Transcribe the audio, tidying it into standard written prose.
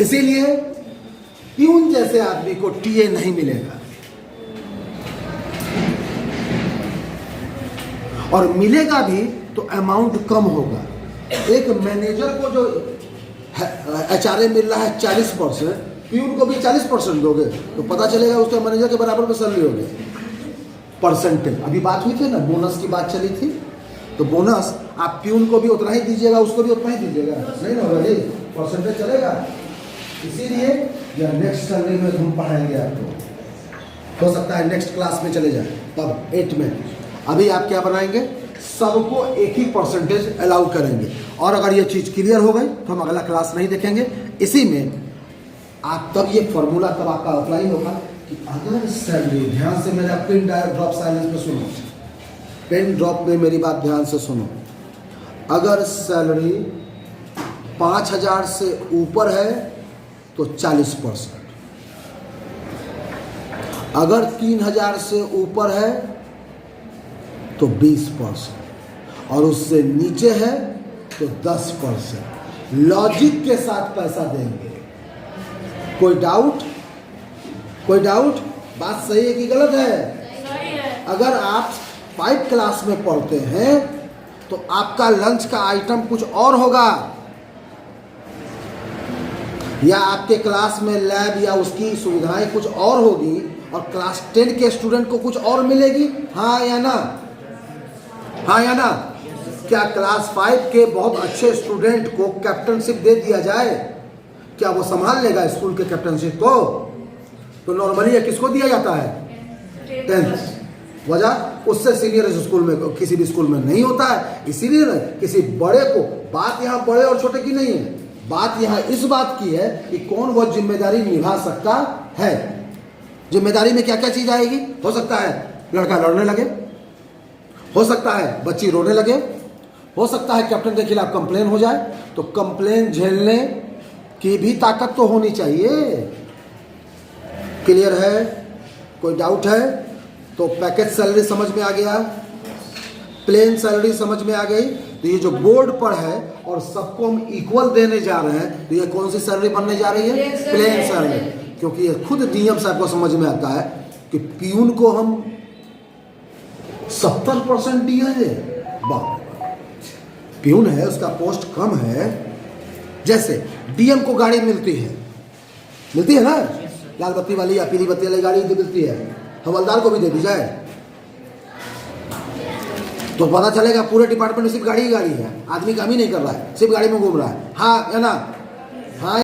इसीलिए प्यून जैसे आदमी को टीए नहीं मिलेगा, और मिलेगा भी तो अमाउंट कम होगा। एक मैनेजर को जो एचआरए मिल रहा है 40%, प्यून को भी 40% दोगे तो पता चलेगा उसके मैनेजर के बराबर में सैलरी होगी। परसेंटेज अभी बात हुई थी ना, बोनस की बात चली थी, तो बोनस आप प्यून को भी उतना ही दीजिएगा, उसको भी उतना ही दीजिएगा, नहीं ना होगा जी, परसेंटेज चलेगा। इसीलिए या नेक्स्ट सैलरी में हम पढ़ाएंगे आपको, हो सकता है नेक्स्ट क्लास में चले जाए, तब 8 में। अभी आप क्या बनाएंगे, सबको एक ही परसेंटेज अलाउ करेंगे। और अगर ये चीज़ क्लियर हो गई तो हम अगला क्लास नहीं देखेंगे। इसी में आप तब ये फॉर्मूला तब आपका अप्लाई होगा कि अगर सैलरी, ध्यान से मेरा पिन ड्रॉप साइलेंस में सुनो, पेन ड्रॉप में मेरी बात ध्यान से सुनो। अगर सैलरी 5,000 से ऊपर है तो 40%, अगर 3,000 से ऊपर है तो 20%, और उससे नीचे है तो 10%। लॉजिक के साथ पैसा देंगे। कोई डाउट? कोई डाउट? बात सही है कि गलत है? सही है। अगर आप 5 क्लास में पढ़ते हैं तो आपका लंच का आइटम कुछ और होगा, या आपके क्लास में लैब या उसकी सुविधाएं कुछ और होगी, और क्लास 10 के स्टूडेंट को कुछ और मिलेगी। हाँ या ना? हाँ या ना? क्या क्लास 5 के बहुत अच्छे स्टूडेंट को कैप्टनशिप दे दिया जाए, क्या वो संभाल लेगा स्कूल के कैप्टनशिप को? तो नॉर्मली ये किसको दिया जाता है? 10th। वजह उससे सीनियर स्कूल में, किसी भी स्कूल में नहीं होता है। इसीलिए किसी बड़े को, बात यहाँ बड़े और छोटे की नहीं है, बात यहाँ इस बात की है कि कौन वो जिम्मेदारी निभा सकता है। जिम्मेदारी में क्या क्या चीज आएगी? हो सकता है लड़का लड़ने लगे, हो सकता है बच्ची रोने लगे, हो सकता है कैप्टन के खिलाफ कंप्लेन हो जाए, तो कंप्लेन झेलने की भी ताकत तो होनी चाहिए। क्लियर है? कोई डाउट है? तो पैकेज सैलरी समझ में आ गया, प्लेन सैलरी समझ में आ गई। तो ये जो बोर्ड पर है और सबको हम इक्वल देने जा रहे हैं, तो ये कौन सी सैलरी बनने जा रही है? Plain salary. क्योंकि ये खुद डीएम साहब को समझ में आता है कि प्यून को हम 70% दिए, बाप प्यून है, उसका पोस्ट कम है। जैसे डीएम को गाड़ी मिलती है ना, लाल बत्ती वाली या पीली बत्ती वाली गाड़ी मिलती है, हवलदार को भी दे दी जाए तो पता चलेगा पूरे डिपार्टमेंट में सिर्फ गाड़ी ही गाड़ी है, आदमी काम ही नहीं कर रहा है, सिर्फ गाड़ी में घूम रहा है। हाँ या ना? हाँ।